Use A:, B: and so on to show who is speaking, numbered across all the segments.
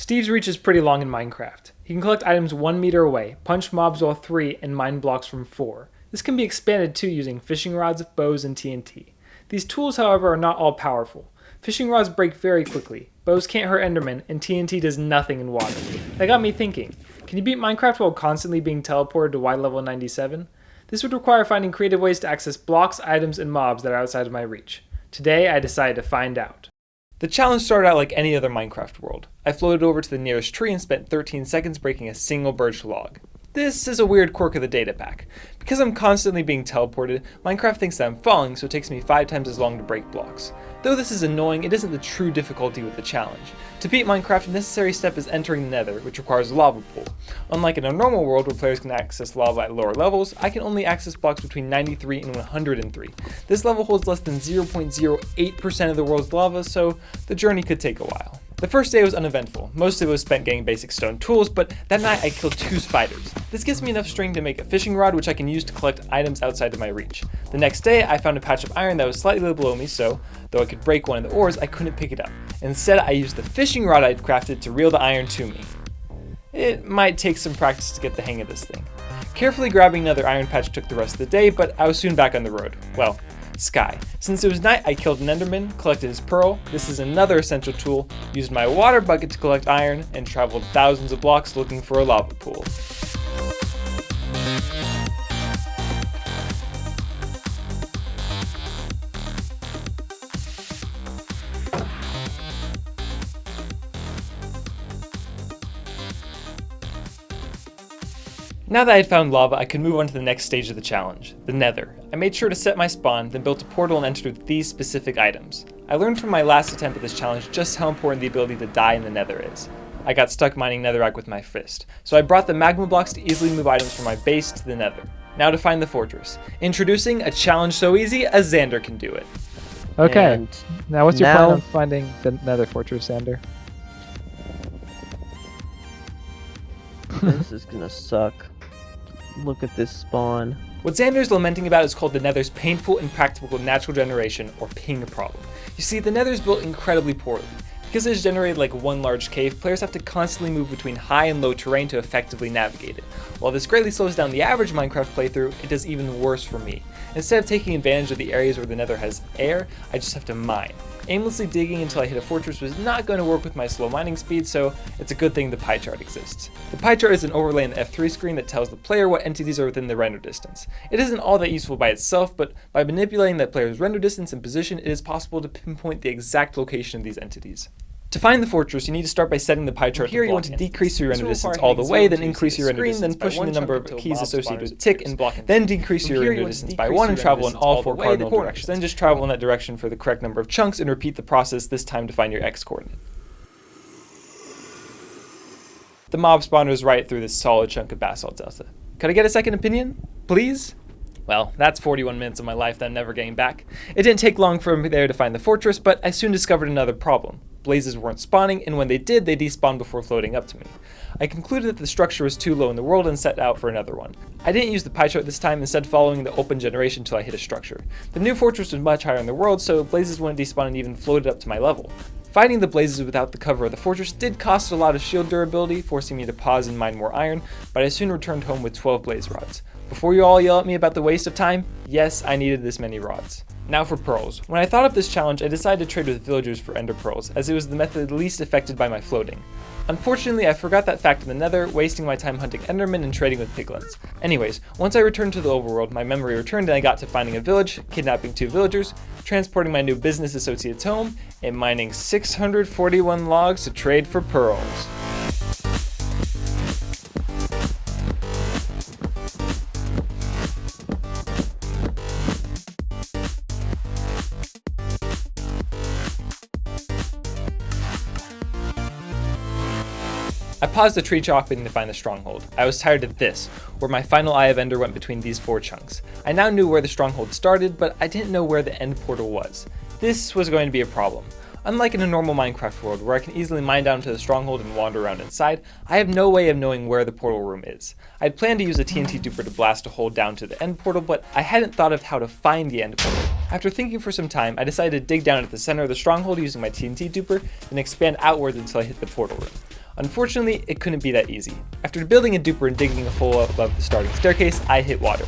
A: Steve's reach is pretty long in Minecraft. He can collect items 1 meter away, punch mobs while 3, and mine blocks from 4. This can be expanded too using fishing rods, bows, and TNT. These tools, however, are not all powerful. Fishing rods break very quickly, bows can't hurt Endermen, and TNT does nothing in water. That got me thinking, can you beat Minecraft while constantly being teleported to Y level 97? This would require finding creative ways to access blocks, items, and mobs that are outside of my reach. Today, I decided to find out. The challenge started out like any other Minecraft world. I floated over to the nearest tree and spent 13 seconds breaking a single birch log. This is a weird quirk of the data pack. Because I'm constantly being teleported, Minecraft thinks that I'm falling, so it takes me 5 times as long to break blocks. Though this is annoying, it isn't the true difficulty with the challenge. To beat Minecraft, a necessary step is entering the Nether, which requires a lava pool. Unlike in a normal world where players can access lava at lower levels, I can only access blocks between 93 and 103. This level holds less than 0.08% of the world's lava, so the journey could take a while. The first day was uneventful. Most of it was spent getting basic stone tools, but that night I killed 2 spiders. This gives me enough string to make a fishing rod, which I can use to collect items outside of my reach. The next day, I found a patch of iron that was slightly below me, so, though I could break one of the ores, I couldn't pick it up. Instead, I used the fishing rod I'd crafted to reel the iron to me. It might take some practice to get the hang of this thing. Carefully grabbing another iron patch took the rest of the day, but I was soon back on the road. Well, sky. Since it was night, I killed an Enderman, collected his pearl. This is another essential tool. Used my water bucket to collect iron, and traveled thousands of blocks looking for a lava pool. Now that I had found lava, I could move on to the next stage of the challenge, the Nether. I made sure to set my spawn, then built a portal and entered with these specific items. I learned from my last attempt at this challenge just how important the ability to die in the Nether is. I got stuck mining netherrack with my fist, so I brought the magma blocks to easily move items from my base to the Nether. Now to find the fortress. Introducing a challenge so easy, a Xander can do it.
B: Okay,
C: And
B: now what's your
C: now-
B: plan on finding the Nether fortress, Xander?
C: This is gonna suck. Look at this spawn.
A: What Xander is lamenting about is called the Nether's painful, impractical natural generation, or ping problem. You see, the Nether is built incredibly poorly. Because it is generated like one large cave, players have to constantly move between high and low terrain to effectively navigate it. While this greatly slows down the average Minecraft playthrough, it does even worse for me. Instead of taking advantage of the areas where the Nether has air, I just have to mine. Aimlessly digging until I hit a fortress was not going to work with my slow mining speed, so it's a good thing the pie chart exists. The pie chart is an overlay in the F3 screen that tells the player what entities are within the render distance. It isn't all that useful by itself, but by manipulating that player's render distance and position, it is possible to pinpoint the exact location of these entities. To find the fortress, you need to start by setting the pie chart. Here you want to decrease your render distance all the way, then increase your render distance, then pushing the number of keys associated with tick and then decrease your render distance by 1 and travel in all 4 cardinal directions. Then just travel in that direction for the correct number of chunks and repeat the process, this time to find your X coordinate. The mob spawner is right through this solid chunk of basalt delta. Could I get a second opinion, please? Well, that's 41 minutes of my life that I'm never getting back. It didn't take long for me there to find the fortress, but I soon discovered another problem. Blazes weren't spawning, and when they did, they despawned before floating up to me. I concluded that the structure was too low in the world and set out for another one. I didn't use the pie chart this time, instead following the open generation until I hit a structure. The new fortress was much higher in the world, so blazes wouldn't despawn and even floated up to my level. Fighting the blazes without the cover of the fortress did cost a lot of shield durability, forcing me to pause and mine more iron, but I soon returned home with 12 blaze rods. Before you all yell at me about the waste of time, yes, I needed this many rods. Now for pearls. When I thought of this challenge, I decided to trade with villagers for ender pearls, as it was the method least affected by my floating. Unfortunately, I forgot that fact in the Nether, wasting my time hunting endermen and trading with piglins. Anyways, once I returned to the overworld, my memory returned and I got to finding a village, kidnapping 2 villagers, transporting my new business associates home, and mining 641 logs to trade for pearls. I paused the tree chopping to find the stronghold. I was tired of this, where my final eye of ender went between these 4 chunks. I now knew where the stronghold started, but I didn't know where the end portal was. This was going to be a problem. Unlike in a normal Minecraft world, where I can easily mine down to the stronghold and wander around inside, I have no way of knowing where the portal room is. I had planned to use a TNT duper to blast a hole down to the end portal, but I hadn't thought of how to find the end portal. After thinking for some time, I decided to dig down at the center of the stronghold using my TNT duper, then expand outwards until I hit the portal room. Unfortunately, it couldn't be that easy. After building a duper and digging a hole above the starting staircase, I hit water.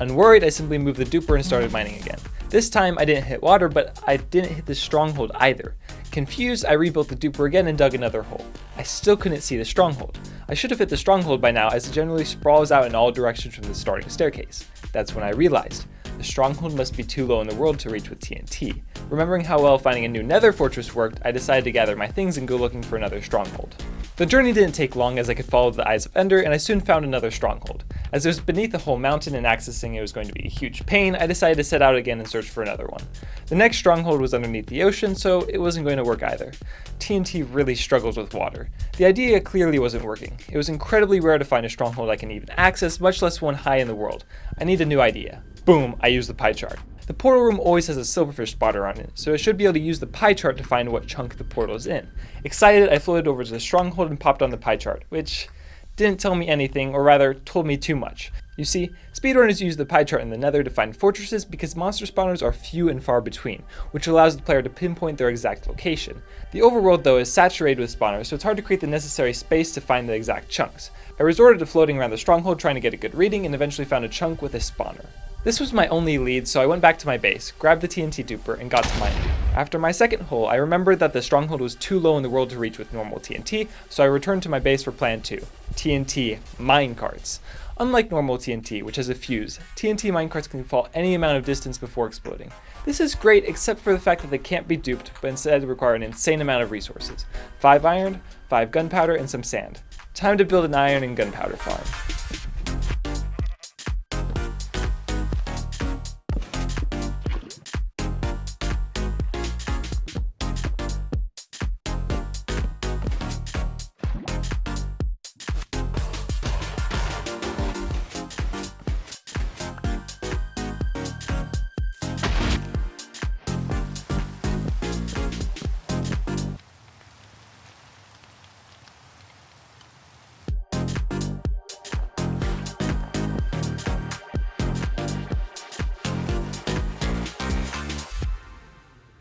A: Unworried, I simply moved the duper and started mining again. This time, I didn't hit water, but I didn't hit the stronghold either. Confused, I rebuilt the duper again and dug another hole. I still couldn't see the stronghold. I should have hit the stronghold by now, as it generally sprawls out in all directions from the starting staircase. That's when I realized the stronghold must be too low in the world to reach with TNT. Remembering how well finding a new Nether fortress worked, I decided to gather my things and go looking for another stronghold. The journey didn't take long, as I could follow the eyes of Ender, and I soon found another stronghold. As it was beneath a whole mountain and accessing it was going to be a huge pain, I decided to set out again and search for another one. The next stronghold was underneath the ocean, so it wasn't going to work either. TNT really struggles with water. The idea clearly wasn't working. It was incredibly rare to find a stronghold I can even access, much less one high in the world. I need a new idea. Boom, I used the pie chart. The portal room always has a silverfish spotter on it, so I should be able to use the pie chart to find what chunk the portal is in. Excited, I floated over to the stronghold and popped on the pie chart, which didn't tell me anything, or rather, told me too much. You see, speedrunners use the pie chart in the Nether to find fortresses because monster spawners are few and far between, which allows the player to pinpoint their exact location. The overworld, though, is saturated with spawners, so it's hard to create the necessary space to find the exact chunks. I resorted to floating around the stronghold trying to get a good reading and eventually found a chunk with a spawner. This was my only lead, so I went back to my base, grabbed the TNT duper, and got to mining. After my second hole, I remembered that the stronghold was too low in the world to reach with normal TNT, so I returned to my base for plan 2, TNT minecarts. Unlike normal TNT, which has a fuse, TNT minecarts can fall any amount of distance before exploding. This is great except for the fact that they can't be duped, but instead require an insane amount of resources. 5 iron, 5 gunpowder, and some sand. Time to build an iron and gunpowder farm.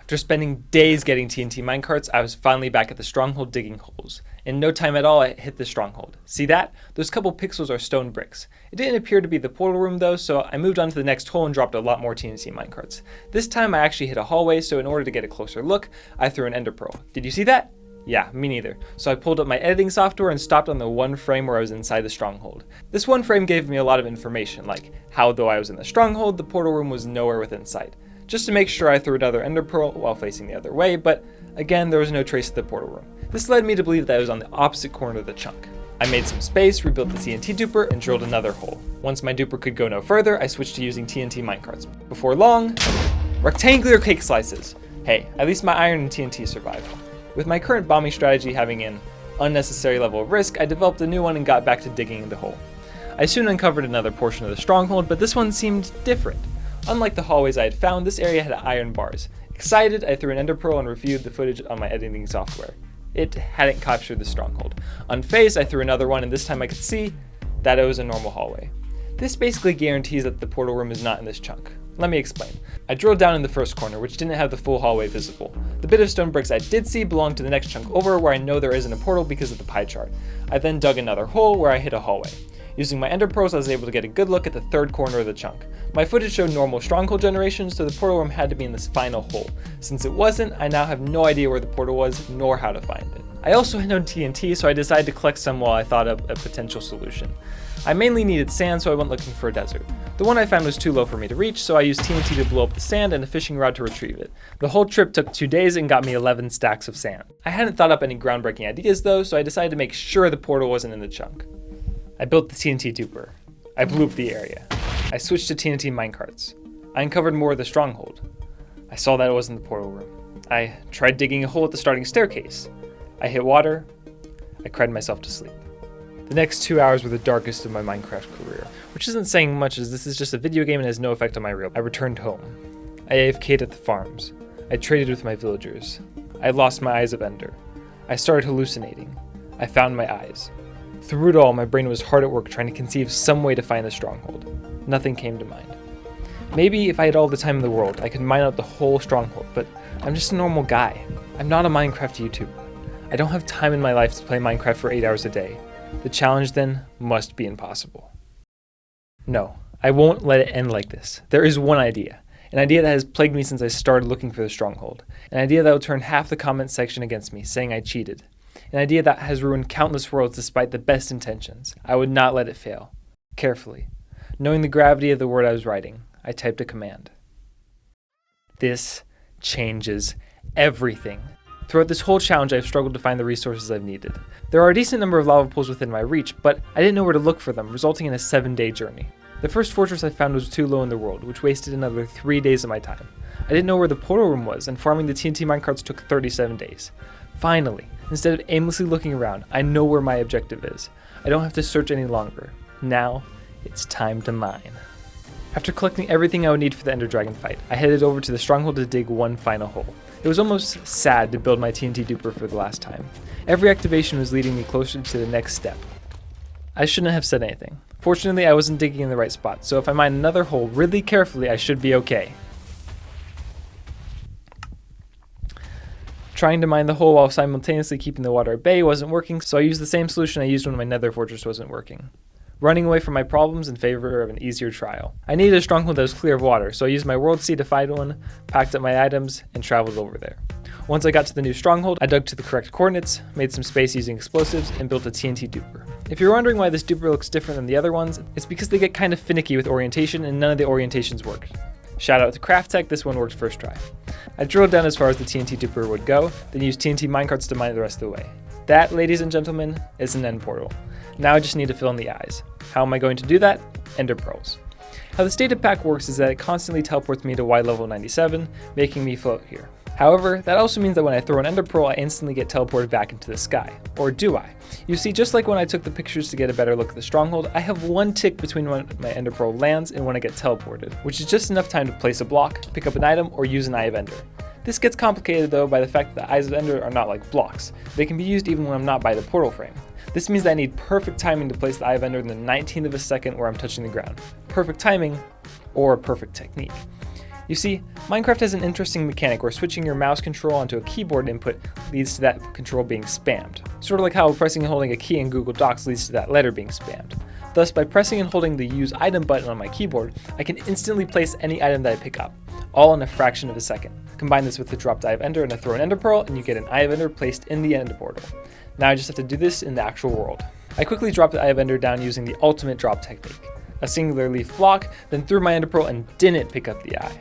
A: After spending days getting TNT minecarts, I was finally back at the stronghold digging holes. In no time at all, I hit the stronghold. See that? Those couple pixels are stone bricks. It didn't appear to be the portal room though, so I moved on to the next hole and dropped a lot more TNT minecarts. This time I actually hit a hallway, so in order to get a closer look, I threw an ender pearl. Did you see that? Yeah, me neither. So I pulled up my editing software and stopped on the one frame where I was inside the stronghold. This one frame gave me a lot of information, like how though I was in the stronghold, the portal room was nowhere within sight. Just to make sure, I threw another ender pearl while facing the other way, but again, there was no trace of the portal room. This led me to believe that I was on the opposite corner of the chunk. I made some space, rebuilt the TNT duper, and drilled another hole. Once my duper could go no further, I switched to using TNT minecarts. Before long, rectangular cake slices. Hey, at least my iron and TNT survived. With my current bombing strategy having an unnecessary level of risk, I developed a new one and got back to digging the hole. I soon uncovered another portion of the stronghold, but this one seemed different. Unlike the hallways I had found, this area had iron bars. Excited, I threw an ender pearl and reviewed the footage on my editing software. It hadn't captured the stronghold. Unfazed, I threw another one, and this time I could see that it was a normal hallway. This basically guarantees that the portal room is not in this chunk. Let me explain. I drilled down in the first corner, which didn't have the full hallway visible. The bit of stone bricks I did see belonged to the next chunk over, where I know there isn't a portal because of the pie chart. I then dug another hole where I hit a hallway. Using my ender pearls, I was able to get a good look at the third corner of the chunk. My footage showed normal stronghold generation, so the portal room had to be in this final hole. Since it wasn't, I now have no idea where the portal was, nor how to find it. I also had no TNT, so I decided to collect some while I thought of a potential solution. I mainly needed sand, so I went looking for a desert. The one I found was too low for me to reach, so I used TNT to blow up the sand and a fishing rod to retrieve it. The whole trip took 2 days and got me 11 stacks of sand. I hadn't thought up any groundbreaking ideas though, so I decided to make sure the portal wasn't in the chunk. I built the TNT duper. I blew up the area. I switched to TNT minecarts. I uncovered more of the stronghold. I saw that it wasn't the portal room. I tried digging a hole at the starting staircase. I hit water. I cried myself to sleep. The next 2 hours were the darkest of my Minecraft career, which isn't saying much as this is just a video game and has no effect on my real life. I returned home. I AFK'd at the farms. I traded with my villagers. I lost my eyes of Ender. I started hallucinating. I found my eyes. Through it all, my brain was hard at work trying to conceive some way to find the stronghold. Nothing came to mind. Maybe if I had all the time in the world, I could mine out the whole stronghold, but I'm just a normal guy. I'm not a Minecraft YouTuber. I don't have time in my life to play Minecraft for 8 hours a day. The challenge then must be impossible. No, I won't let it end like this. There is one idea. An idea that has plagued me since I started looking for the Stronghold. An idea that will turn half the comment section against me, saying I cheated. An idea that has ruined countless worlds despite the best intentions. I would not let it fail. Carefully, knowing the gravity of the word I was writing, I typed a command. This changes everything. Throughout this whole challenge, I've struggled to find the resources I've needed. There are a decent number of lava pools within my reach, but I didn't know where to look for them, resulting in a 7-day journey. The first fortress I found was too low in the world, which wasted another 3 days of my time. I didn't know where the portal room was, and farming the TNT minecarts took 37 days. Finally, instead of aimlessly looking around, I know where my objective is. I don't have to search any longer. Now, it's time to mine. After collecting everything I would need for the Ender Dragon fight, I headed over to the Stronghold to dig one final hole. It was almost sad to build my TNT duper for the last time. Every activation was leading me closer to the next step. I shouldn't have said anything. Fortunately, I wasn't digging in the right spot, so if I mine another hole really carefully, I should be okay. Trying to mine the hole while simultaneously keeping the water at bay wasn't working, so I used the same solution I used when my Nether fortress wasn't working. Running away from my problems in favor of an easier trial. I needed a stronghold that was clear of water, so I used my world seed to find one, packed up my items, and traveled over there. Once I got to the new stronghold, I dug to the correct coordinates, made some space using explosives, and built a TNT duper. If you're wondering why this duper looks different than the other ones, it's because they get kind of finicky with orientation and none of the orientations worked. Shout out to Craft Tech, this one worked first try. I drilled down as far as the TNT duper would go, then used TNT minecarts to mine it the rest of the way. That, ladies and gentlemen, is an end portal. Now I just need to fill in the eyes. How am I going to do that? Ender pearls. How the stated pack works is that it constantly teleports me to Y level 97, making me float here. However, that also means that when I throw an ender pearl, I instantly get teleported back into the sky. Or do I? You see, just like when I took the pictures to get a better look at the stronghold, I have one tick between when my ender pearl lands and when I get teleported, which is just enough time to place a block, pick up an item, or use an eye of ender. This gets complicated though by the fact that the eyes of ender are not like blocks. They can be used even when I'm not by the portal frame. This means that I need perfect timing to place the eye of ender in the 19th of a second where I'm touching the ground. Perfect timing, or perfect technique. You see, Minecraft has an interesting mechanic where switching your mouse control onto a keyboard input leads to that control being spammed. Sort of like how pressing and holding a key in Google Docs leads to that letter being spammed. Thus, by pressing and holding the use item button on my keyboard, I can instantly place any item that I pick up, all in a fraction of a second. Combine this with the dropped eye of ender and a throw an ender pearl, and you get an eye of ender placed in the ender portal. Now I just have to do this in the actual world. I quickly dropped the eye of ender down using the ultimate drop technique. A singular leaf block, then threw my ender pearl and didn't pick up the eye.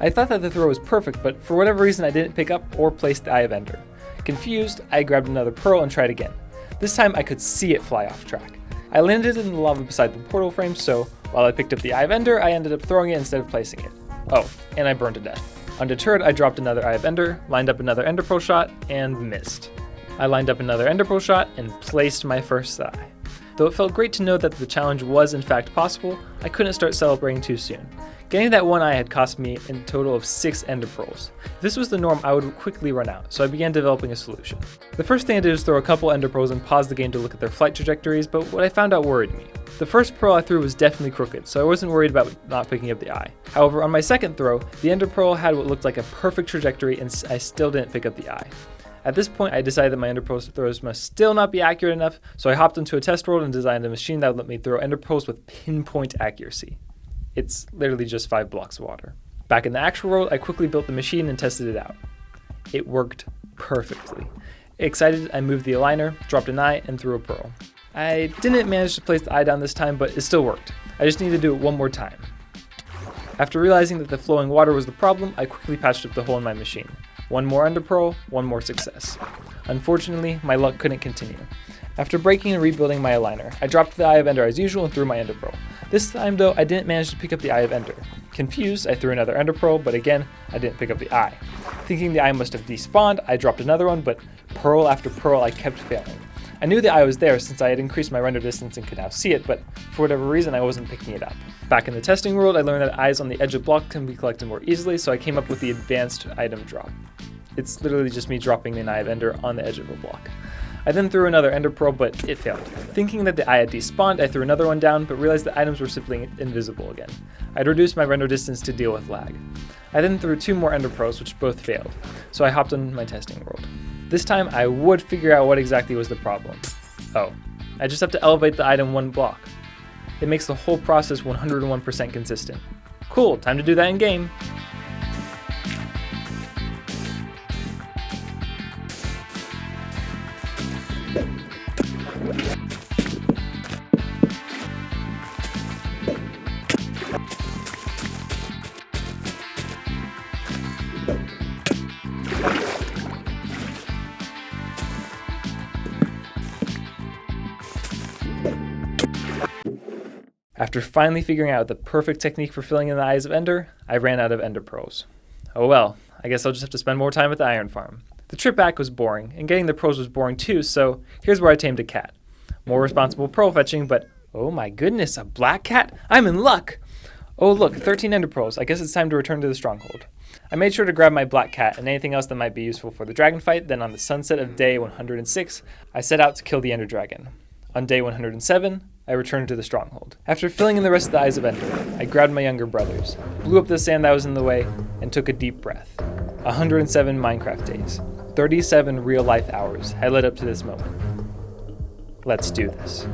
A: I thought that the throw was perfect, but for whatever reason I didn't pick up or place the eye of ender. Confused, I grabbed another pearl and tried again. This time I could see it fly off track. I landed in the lava beside the portal frame, so while I picked up the eye of ender, I ended up throwing it instead of placing it. Oh, and I burned to death. Undeterred, I dropped another eye of ender, lined up another ender pearl shot, and missed. I lined up another ender pearl shot and placed my first eye. Though it felt great to know that the challenge was in fact possible, I couldn't start celebrating too soon. Getting that one eye had cost me a total of 6 ender pearls. If this was the norm, I would quickly run out, so I began developing a solution. The first thing I did was throw a couple ender pearls and pause the game to look at their flight trajectories, but what I found out worried me. The first pearl I threw was definitely crooked, so I wasn't worried about not picking up the eye. However, on my second throw, the ender pearl had what looked like a perfect trajectory and I still didn't pick up the eye. At this point, I decided that my ender pearl throws must still not be accurate enough, so I hopped into a test world and designed a machine that would let me throw ender pearls with pinpoint accuracy. It's literally just 5 blocks of water. Back in the actual world, I quickly built the machine and tested it out. It worked perfectly. Excited, I moved the aligner, dropped an eye, and threw a pearl. I didn't manage to place the eye down this time, but it still worked. I just needed to do it one more time. After realizing that the flowing water was the problem, I quickly patched up the hole in my machine. One more ender pearl, one more success. Unfortunately, my luck couldn't continue. After breaking and rebuilding my aligner, I dropped the eye of ender as usual and threw my ender pearl. This time though, I didn't manage to pick up the eye of ender. Confused, I threw another ender pearl, but again, I didn't pick up the eye. Thinking the eye must have despawned, I dropped another one, but pearl after pearl I kept failing. I knew the eye was there since I had increased my render distance and could now see it, but for whatever reason I wasn't picking it up. Back in the testing world, I learned that eyes on the edge of blocks can be collected more easily, so I came up with the advanced item drop. It's literally just me dropping an eye of ender on the edge of a block. I then threw another ender pearl, but it failed. Thinking that the eye had despawned, I threw another one down, but realized the items were simply invisible again. I'd reduced my render distance to deal with lag. I then threw 2 more ender pearls, which both failed, so I hopped on my testing world. This time I would figure out what exactly was the problem. Oh, I just have to elevate the item 1 block. It makes the whole process 101% consistent. Cool, time to do that in game. After finally figuring out the perfect technique for filling in the eyes of Ender, I ran out of Ender Pearls. Oh well, I guess I'll just have to spend more time at the iron farm. The trip back was boring, and getting the pearls was boring too, so here's where I tamed a cat. More responsible pearl fetching, but oh my goodness, a black cat? I'm in luck! Oh look, 13 Ender Pearls. I guess it's time to return to the Stronghold. I made sure to grab my black cat and anything else that might be useful for the dragon fight, then on the sunset of day 106, I set out to kill the Ender Dragon. On day 107, I returned to the Stronghold. After filling in the rest of the eyes of Ender, I grabbed my younger brothers, blew up the sand that was in the way, and took a deep breath. 107 Minecraft days, 37 real-life hours had led up to this moment. Let's do this.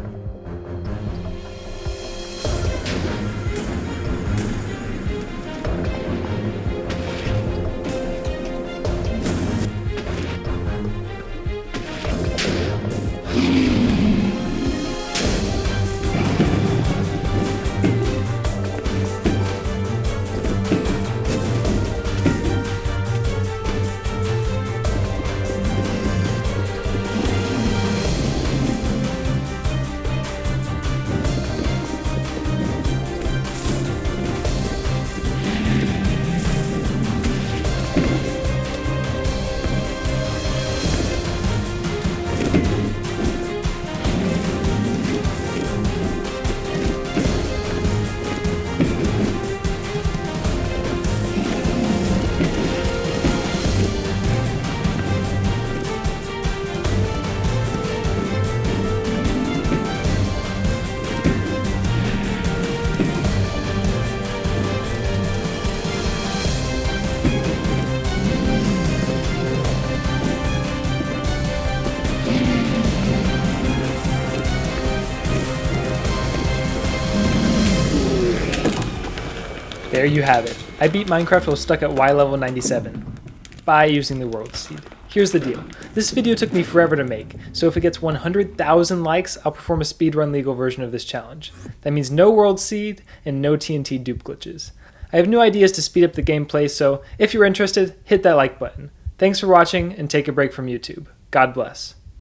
A: There you have it. I beat Minecraft while stuck at Y level 97 by using the world seed. Here's the deal. This video took me forever to make, so if it gets 100,000 likes, I'll perform a speedrun legal version of this challenge. That means no world seed and no TNT dupe glitches. I have new ideas to speed up the gameplay, so if you're interested, hit that like button. Thanks for watching and take a break from YouTube. God bless.